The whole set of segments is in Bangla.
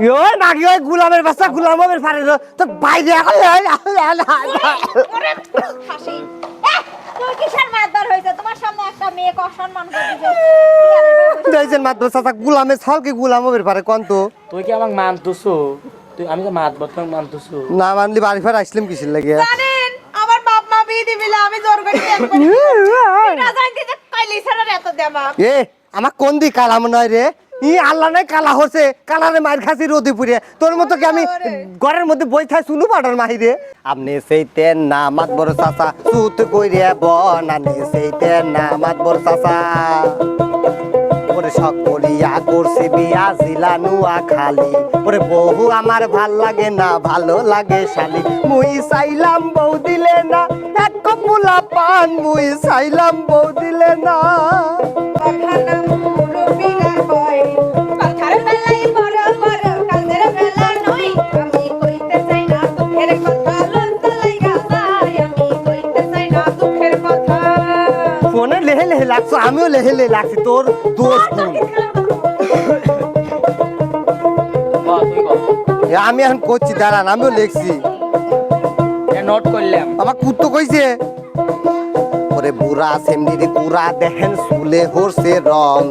ইয়ো নাকি ওই গোলামের বাচ্চা গোলামের ফারে তো বাইরে ওরে হাসি তুই কিসের মাতবার হইছে তোমার সামনে একটা মেয়েকে অসম্মান করছিস যাইছেন মাত্র চাচা গোলামের ছাল কি গোলামের ফারে কোন তো তুই কি আমাকে মানতুছো তুই আমি তো মাত বর্তমান মানতুছো না মানলি বাড়ি ফারে আসলাম কিসের লাগে জানেন আমার বাপ মা বিয়ে দিবিলে আমি জোর করে একবার না জানতে যে কইলি ছাড়া এত দেবা এ আমার কোন দি কালা মনে হয় রে ই আল্লাহ নাই কালা হচ্ছে কালারে মার খাসি রোদে পুড়ে তোর মতো কি আমি ঘরের মধ্যে বই থাই শুনু পাড়ার মাহিরে আপনি সেইতে না মাত বড় চাচা সুত কইরে বনানি সেইতে না মাত বড় চাচা ওরে সকলিয়া করছি বিয়া জিলানুয়া খালি ওরে বহু আমার ভাল লাগে না ভালো লাগে শালি মুই চাইলাম বউ দিলে না এক কপুলা পান মুই চাইলাম বউ দিলে না খানা মুরবিরা কই পাথার বেলায় বড় বড় কালদের বেলা নই আমি কইতে চাই না দুঃখের কথা লন্ত লাইগা যায় আমি কইতে চাই না দুঃখের কথা ফোনে লেহে লেহে লাগছো আমিও লেহে লেহে লাগছি তোর দোষ কোন তুই কর আমি এখন করছি দাঁড়ান আমিও লিখছি নোট করলাম আমার কুত্তো কইছে ওরে বুড়া সেমনি কুড়া দেখেন সুলে হরছে রং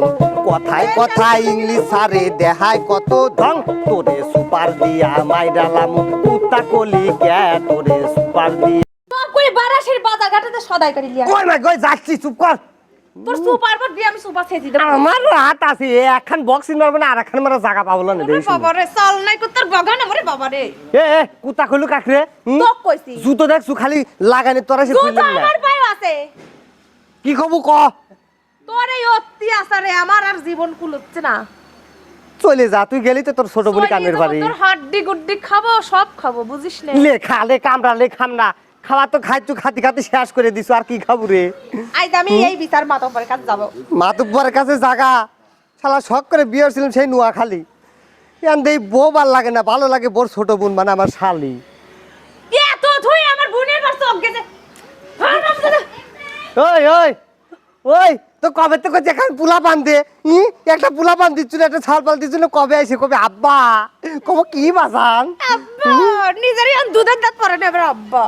কথায় কথায় ইংলিশ সারে দেখায় কত ঢং তোরে সুপার দিয়া মাইরালাম কুত্তা কলি কে তোরে সুপার দিয়া সব করে বারাসের বাজার ঘাটাতে সদাই করে লিয়া কই মাই কই যাচ্ছি চুপ কর তোর সুপার পর দিয়ে আমি সুপার ছেজি দেব আমার হাত আছে একখান বক্সিং মারবে না আর একখান মারা জায়গা পাবো না দেই বাবা রে চল নাই কুত্তার বগান আমারে বাবা রে এ কুত্তা কইলু কাকরে তো কইছি জুতো দেখছু খালি লাগানি তোরা সে তুই তো খুললি না আমার পায়ে আছে কি খবর ক তোর এই অত্যাচারে আমার আর জীবন কুলচ্ছে না চলে যা তুই গেলি তো তোর ছোট বোন কামের বাড়ি তোর হাড্ডি গুড্ডি খাবো সব খাবো বুঝিস না লেখা লে কামড়া লে খামনা খাওয়া তো খাইছু খাতি খাতি শেষ করে দিছু আর কি খাবো রে আজ আমি এই বিচার মাতব্বরের কাছে যাব মাতুব্বরের কাছে জাগা শালা শখ করে বিয়ে হয়েছিলাম সেই নোয়াখালী ইয়ান দেই বউ ভাল লাগে না ভালো লাগে বোর ছোট বোন মানে আমার শালি এত ধুই আমার বোনের কাছে গেছে ওই ওই ওই তো কবে তো যেখানে পুলা বান্ধে একটা পুলা বান দিচ্ছ না একটা ছাল পাল দিচ্ছ না কবে আইসে কবে আব্বা কবে কি বাজান আব্বা নিজেরই দুধের দাঁত পরে নেবে আব্বা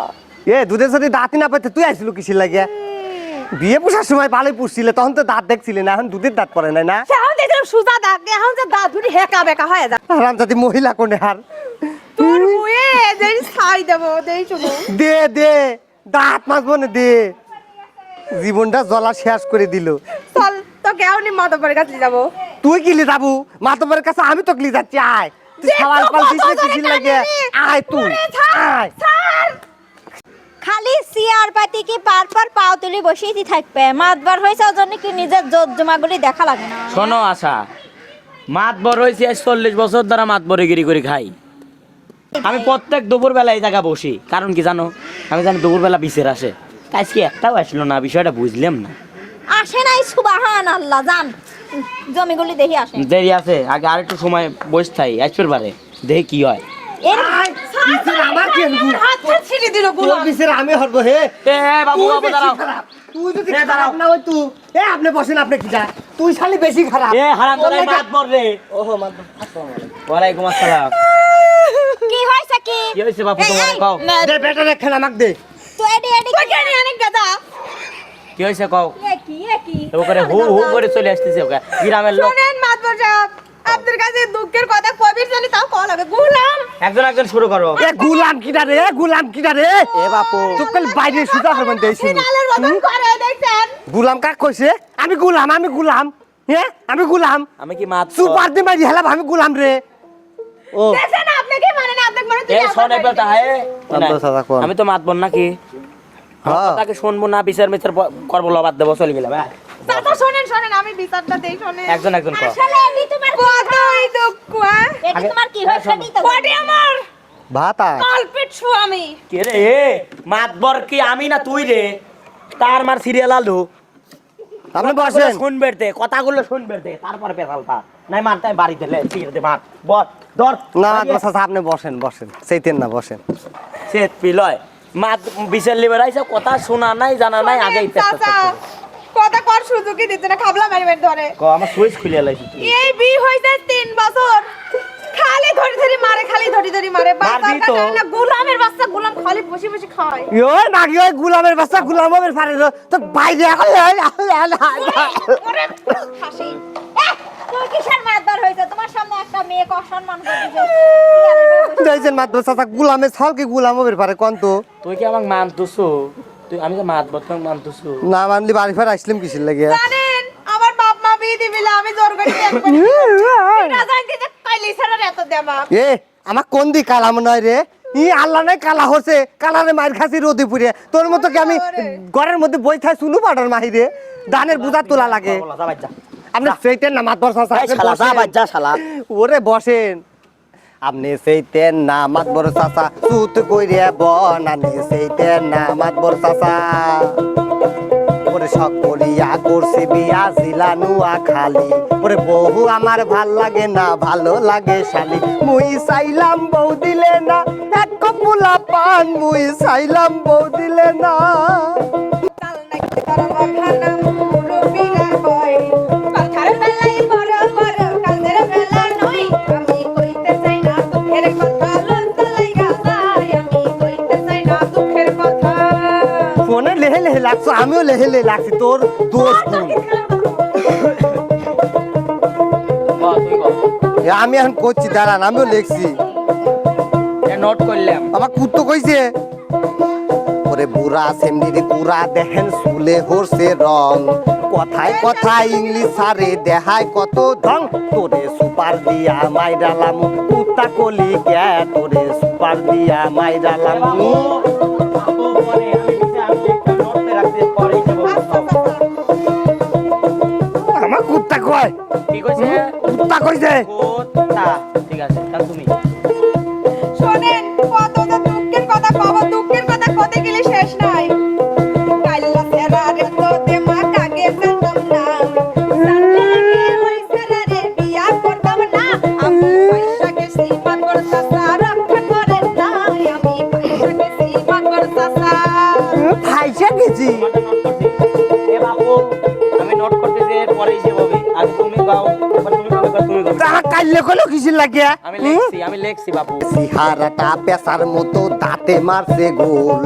এ দুধের সাথে দাঁতই না পাইতে তুই আইছিল কিসের লাগে বিয়ে পোষার সময় ভালোই পুষছিলে তখন তো দাঁত দেখছিলে না এখন দুধের দাঁত পরে নাই না এখন দেখলাম সুজা দাঁত এখন যে দাঁত দুটি হেকা বেকা হয়ে যায় আরাম জাতি মহিলা কোনে হার তোর মুয়ে দেই ছাই দেব দেই চলো দে দে দাঁত মাজবো না দে জীবনটা জ্বলা শেষ করে দিল চল তো কেউনি মাতব্বরের কাছে যাব তুই কি লি যাবো মাতবের কাছে আমি তো কি যাচ্ছি আয় তুই সওয়াল পাল দিস না কিসের লাগে আয় তুই আয় খালি সিয়ার পাতি কি পার পাও তুলি বসেই থাকবে মাতবার হয়েছে ওজন্য কি নিজের জমাগুলি দেখা লাগে না শোনো আশা মাত বড় হয়েছে 40 বছর ধরে মাত বড়গিরি করে খাই আমি প্রত্যেক দুপুর বেলা এই জায়গা বসি কারণ কি জানো আমি জানি দুপুর বেলা বিচের আসে আজকে একটাও আসলো না বিষয়টা বুঝলাম না আসে নাই সুবহানাল্লাহ জান জমিগুলি দেখি আসে দেরি আছে আগে আরেকটু সময় বসে থাই আসবে পারে দেখি কি হয় এর কিসের আমার কি হাত ছিড়ে দিল তোর গুলো কিসের আমি হরব হে এ বাবু বাবু দাঁড়াও তুই যদি খারাপ না হই তুই আপনি বসেন আপনি কি যা তুই শালি বেশি খারাপ এ হারাম তোর মাত বড় রে ওহো মাত ওয়ালাইকুম আসসালাম কি হইছে কি কি হইছে বাবু তোমার কও দে বেটা রেখে আমাক দে তুই এডি কই জানি অনেক দাদা কি হইছে কও কি ও করে হু হু করে চলে আসতেছে ওকে গ্রামের লোক শুনেন মাতব্বর সাহেব আপনার কাছে দুঃখের কথা কবির জানি তাও কল হবে গুলাম একজন একজন শুরু করো এ গুলাম কিডা রে গুলাম কিডা রে এ বাপু তুই কাল বাইরে সুজা করবেন দেইছি নালের মতন করে দেখছেন গুলাম কাক কইছে আমি গুলাম হ্যাঁ আমি গুলাম আমি কি মাত সুপার দি মারি হেলা আমি গুলাম রে ও দেখছেন আপনি কি মানে না আপনি মানে এ শোনে বেটা হে আব্বা সাদা কোন আমি তো মাত বল নাকি হ্যাঁ তাকে শুনবো না বিচার মিচার করবো লবাদ দেবো চলে গেলাম চাচা শুনেন আমি বিচারটা দেই শুনেন একজন একজন কর আসলে এডি তোমার কতই দুঃখ এডি তোমার কি হইছে নি তো কোটি আমার ভাতা কালপিট স্বামী কে রে মাতবর কি আমি না তুই রে তার মার সিরিয়াল আলু আপনি বসেন শুনবে দে কথাগুলো শুনবে দে তারপর পেছালটা নাই মারতে বাড়িতে লে ঠিক আছে মার বল ধর না বসা আপনি বসেন সেইতেন না বসেন সে পিলয় মাত বিচার লিবার আইসা কথা শোনা নাই জানা নাই আগেই চাচা কথা কর সুযোগই দিতে না খাবলা মারিবেন ধরে ক আমার সুইচ খুলে লাইছি তুই এই বি হইছে 3 বছর খালি ধরি ধরি মারে মারবি তো। না গোলামের বাচ্চা গোলাম খালি বসে বসে খায় ইয়ো নাকি ওই গুলামের বাচ্চা গুলামের ফারে তো বাইরে ওরে হাসি তুই কিসের মাতবার হইছে তোমার সামনে একটা মেয়েকে অসম্মান করতেছে যাইছেন মাত্র চাচা গুলামের ছাল কি গুলামের ফারে কোন তো তুই কি আমাকে মানতুছো? তুই আমি তো মাতবর তোমাকে মানতুছো? না মানলি বাড়ি ফের আসলাম কিসের লাগে জানেন আমার বাপ মা বিয়ে দিবিলা আমি জোর করে একবার না জানতে যে কাইলি ছাড়া এত দেমা এ আমার কোন দি কালা মনে হয় রে ই আল্লাহ নাই কালা হচ্ছে কালারে মার খাসি রোদে পুড়ে তোর মতো কি আমি ঘরের মধ্যে বই থাই শুনু পাডার মাহিরে ধানের বুঝা তোলা লাগে যা বাচ্চা আপনি সেইতেন না মাতবর চাচা এই শালা যা বাচ্চা শালা। ওরে বসেন আপনি সেইতেন না মাতবর চাচা সুত কইরে বনানি সেইতেন না মাতবর চাচা ওরে শখ করিয়া করছি বিয়া জিলা নুয়া খালি ওরে বহু আমার ভাল লাগে না ভালো লাগে শালি মুই চাইলাম বউ দিলে না এক কপুলা পান মুই চাইলাম বউ দিলে না কাল নাকি তার বাখানা মুরবিরা কয় পাথার বেলায় বড় বড় কালদের বেলা নই আমি কইতে চাই না দুঃখের কথা লজ্জা লাইগা যায় আমি কইতে চাই না দুঃখের কথা ফোনে লেহে লেহে লাগছো আমিও লেহে লেহে লাগছি তোর দোষ কোন তুই কর। আমি এখন করছি দাঁড়ান আমিও লিখছি এ নোট করলাম। আমার কুত্তো কইছে ওরে বুড়া সেমনি পুরা দেখেন চুলে হরছে রং কথায় কথায় ইংলিশ সারে দেখায় কত ঢং তোরে সুপার দিয়া মাইরালাম কুত্তা কলি কে তোরে সুপার দিয়া মাইরালাম বাবু পরে আমি নিচে আমি একটা নোটে রাখতে পরে এসে বলবো। আমার কুত্তা কয় কি কইছে? কুত্তা কইছে কুত্তা। ঠিক আছে তাহলে তুমি শোনেন কত যে দুঃখের কথা পাবো দুঃখের কথা কতে গেলে শেষ নাই কাইলা সেরা রে তো দেমা কাগে ফেলতাম না জানলে কি ওই সেরা রে বিয়া করতাম না আমি পয়সা গেছি মাতবর চাচা রক্ষা করেন না আমি পয়সা গেছি মাতবর চাচা ফাইসা গেছি তোমারটা নোট করছি। এ বাবু আমি নোট করতেছি পরে এসে হবে। আগে তুমি গাও এবার তুমি গাও এবার তুমি গাও। তাহা কাইলে কইলো কিসির লাগে আমি লেখছি বাবু। সিহারাটা পেশার মতো দাঁতে মারছে গোল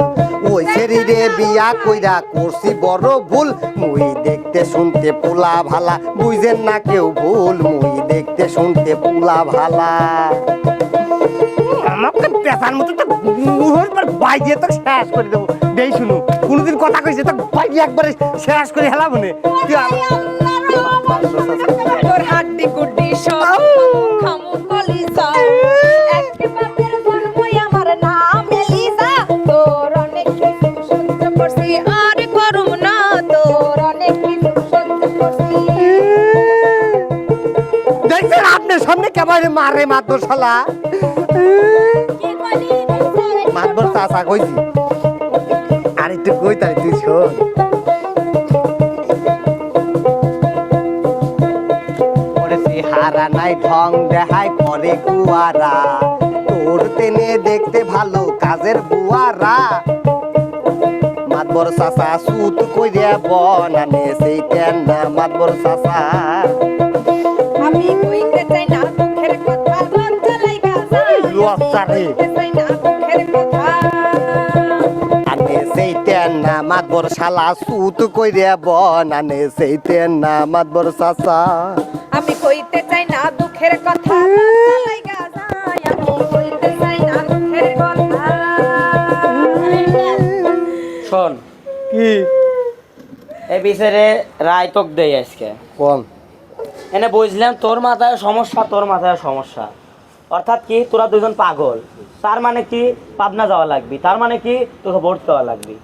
ওই শরীরে বিয়া কইরা করছি বড় ভুল মুই দেখতে শুনতে পোলা ভালা বুঝেন না কেউ ভুল মুই দেখতে শুনতে পোলা ভালা আমাকে পেশার মতো তো মুহর পর বাইজে তো শেষ করে দেবো দেই শুনু কোনদিন কথা কইছে তো বাইজে একবারে শেষ করে হেলা মনে তুই তোর হাড্ডি গুড্ডি সব খামু কলিজা একটি বাপের জন্মই আমার নাম এলিজা তোর অনেক কিছু সহ্য করছি আর করুম না তোর অনেক কিছু সহ্য করছি দেখছেন আপনার সামনে কেবারে মারে মাতবর শালা কি কইলি মাতবর চাচা কইছি আর একটু কই তাই তুই শোন ওরে হারা নাই ঢং দেখায় করে কুয়ারা তোর তেনে দেখতে ভালো কাজের বুয়ারা মাতবর চাচা সুত কইরে বনানে সেইটেন না মাতবর চাচা আমি কইতে চাই না দুঃখের কথা লজ্জা লাইগা যায় লজ্জা রে। কইতে চাই না দুঃখের কথা আনে সেইটেন না মাতবর শালা সুত কইরে বনানে সেইটেন না মাতবর চাচা আমি কইতে চাই না দুঃখের কথা লজ্জা লাইগা যায় আমি কইতে চাই না দুঃখের কথা শোন কি এই বিচারে রায় তোক দেই আজকে। কোন এনে বুঝলাম তোর মাথায় সমস্যা তোর মাথায় সমস্যা অর্থাৎ কি তোরা দুজন পাগল তার মানে কি পাবনা যাওয়া লাগবে তার মানে কি তোকে ভোট দেওয়া লাগবে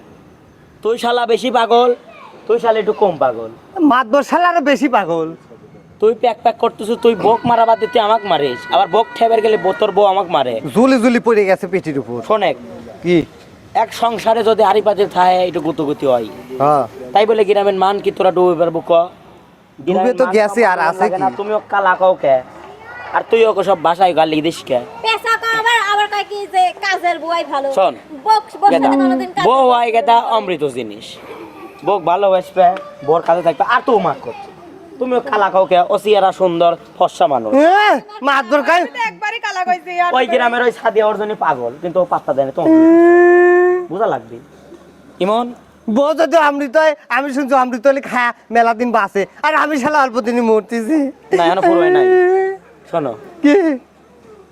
তুই শালা বেশি পাগল তুই শালা একটু কম পাগল মাতবর শালার বেশি পাগল তুই প্যাক প্যাক করতেছিস তুই বক মারা বাদ দিয়ে তুই আমাকে মারিস আবার বক ঠেবের গেলে তোর বউ আমাকে মারে জুলি জুলি পড়ে গেছে পেটির উপর শোনেক কি এক সংসারে যদি হাড়ি পাতিল থাকে একটু গুতুগুতি হয় হ্যাঁ তাই বলে গ্রামের মান কি তোরা ডুবে পারবো ক ডুবে তো গেছে আর আছে কি তুমিও কালা কাও কে আর তুই ওকে সব ভাষায় গালি দিস কে পেশা কা আবার আবার কয় কি যে কাজের বুয়াই ভালো শোন, বক্স বক্স গেদা কোনদিন কাজ বউ হয় গেদা অমৃত জিনিস বক ভালোবাসবে বোর কাছে থাকবে আর তুই মাক করছিস তুমিও কালা খাও কে অসিয়ারা সুন্দর ফর্সা মানুষ মাতবর খাই আমি তো একবারই কালা কইছি আর ওই গ্রামের ওই সাদিয়া অর্জনী পাগল কিন্তু ও পাত্তা দেয় না তো বুঝা লাগবে ইমন বোঝো তো আমি শুনছো অমৃত হলে খায়া মেলা দিন বাসে আর আমি শালা অল্প দিনই মরতেছি না এখনো পুরো হয় নাই শোনো কি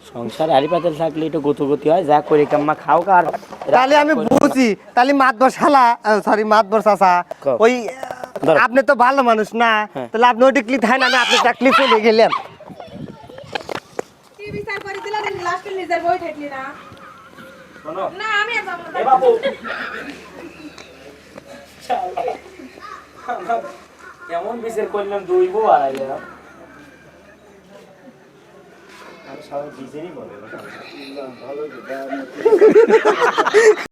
সংসার আড়ি পাতাল থাকলে একটু গতি হয় যা করে কাম্মা খাও কার তাহলে আমি বুঝি তাহলে মাতবর শালা সরি মাতবর চাচা কও। ওই ধরো। আপনি তো ভালো মানুষ না হ্যাঁ। তাহলে আপনি ওই টিকলি থাই না আমি আপনি চাকলি চলে গেলাম কি বিচার করে দিলা লাস্টে নিজের বই ঠেকলি না শোনো না আমি আর যাবো না। এ বাবু কেমন বিচার করলাম দুই বউ আর আইলে আর সবাই বিচারই বলে